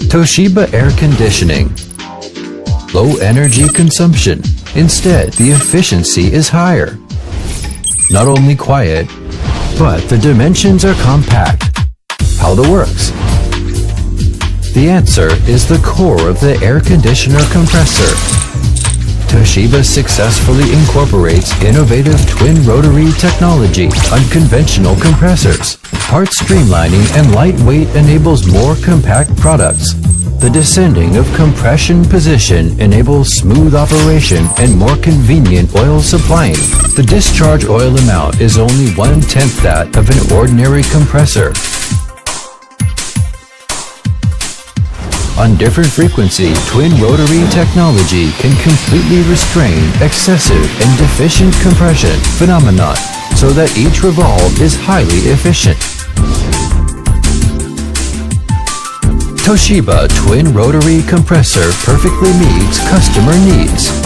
Toshiba air conditioning. Low energy consumption. Instead, the efficiency is higher. Not only quiet, but the dimensions are compact. How that works? The answer is the core of the air conditioner compressor. Toshiba successfully incorporates innovative twin rotary technology on conventional compressors. Part streamlining and lightweight enables more compact products. The descending of compression position enables smooth operation and more convenient oil supplying. The discharge oil amount is only 1/10 that of an ordinary compressor. On different frequency, twin rotary technology can completely restrain excessive and deficient compression phenomenon so that each revolve is highly efficient. Toshiba twin rotary compressor perfectly meets customer needs.